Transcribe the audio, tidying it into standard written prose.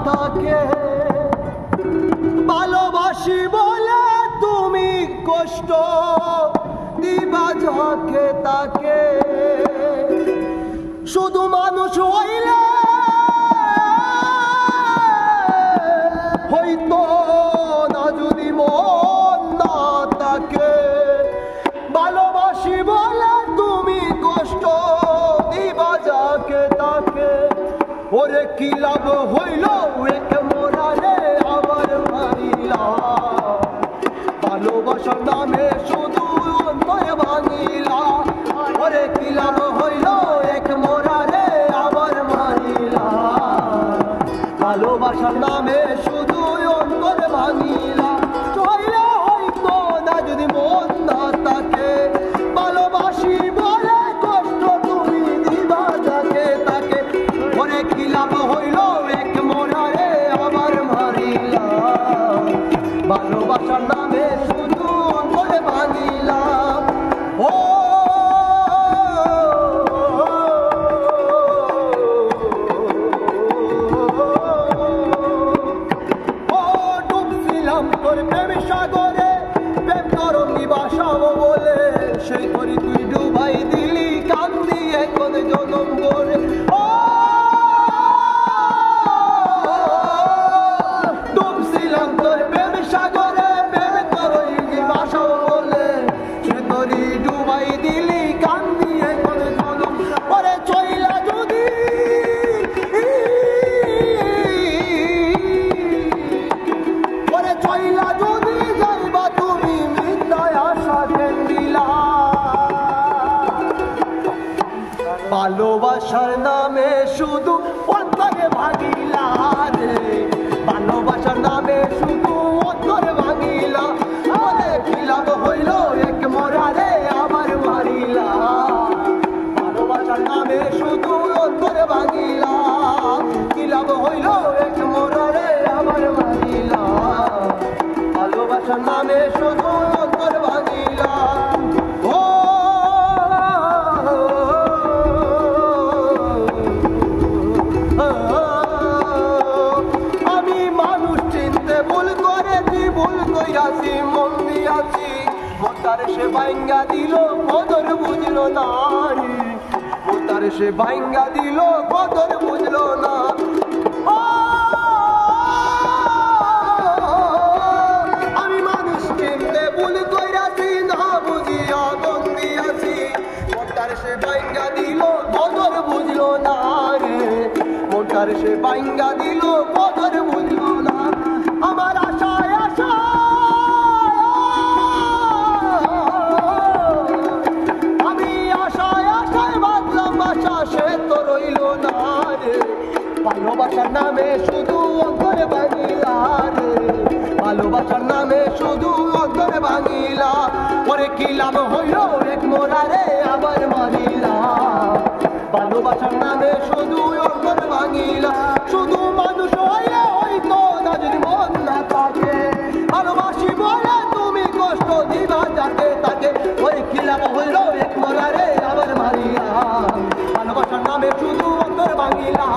তাকে ভালোবাসি বলে তুমি কষ্ট দিবা যাকে তাকে শুধু মানুষ হইলে হইতো না যদি মন না তাকে ভালোবাসি বলে তুমি কষ্ট দিবা যাকে তাকে ওরে কি লাভ হইল এক মোরারে আবার মারিলা ভালোবাসার নামে শুধু অন্তরে ভাঙিলা ওরে কি লাভ হইল এক মোরারে আবার মারিলা ভালোবাসার নামে শুধু অন্তরে ভাঙিলা চইলে হইতো না যদি মন না তাকে ভালোবাসি বলে কষ্ট তুমি দিবা যাকে তাকে ওরে কি লাভ হইল এক মোরারে আবার মারিলা ভালোবাসার নামে শুধু অন্তরে ভাঙিলা ও ডুবছিলাম তোর প্রেম সাগরে প্রেম তরঙ্গি বাসাবো বলে সেই করি তুই ডুবাই দিলি কান্দি এখন জনম করে ও ডুবছিলাম তোর প্রেম সাগরে প্রেম তরঙ্গি বাসাবো বলে সে করি ডুবাই দিলি কান্দি এখন জনম করে চইলা যদি ওরে চইলা যদি যাইবা তুমি মিথ্যায় আশা কেন্দিলা ভালোবাসার নামে শুধু অন্তরে ভাঙিলা রে ভালোবাসার নামে শুধু অন্তরে ভাঙিলা ওরে কি লাভ হইল এক মোরারে আবার মারিলা ভালোবাসার নামে শুধু অন্তরে ভাঙিলা কি লাভ হইল এক মোরারে আবার মারিলা ভালোবাসার নামে শুধু অন্তর ভাঙিলা ও আমি মানুষ চিনতে ভুল করেছি ভুল কইরাছি মন দিয়াছি মোতার সে ভাঙ্গা দিল কদর বুঝলো না মোতার সে ভাঙ্গা দিল কদর বুঝলো না আমি মানুষ চিনতে ভুল কইরাছি না বুঝিয়া মন দিয়াছি মোতার সে ভাঙ্গা দিল কদর বুঝলো না রে মোতার সে ভাঙ্গা দিল কদর বুঝলো না আমার আশায় আশা আমি আশায় আশায় বাঁধলাম আশা সে তো রইল না রে ভালোবাসার নামে শুধু অন্তরে ভাঙিলা রে ভালোবাসার নামে শুধু অন্তরে ভাঙিলা ওরে কি লাভ হইল এক মোরারে আবার মারিলা ভালোবাসার নামে শুধু অন্তরে ভাঙিলা শুধু মানুষ হইলে হইতো না যদি মন না থাকে ভালোবাসি বলে তুমি কষ্ট দিবা যাকে তাকে ওরে কি লাভ হইল এক মোরারে আবার মারিলা ভালোবাসার নামে শুধু অন্তরে ভাঙিলা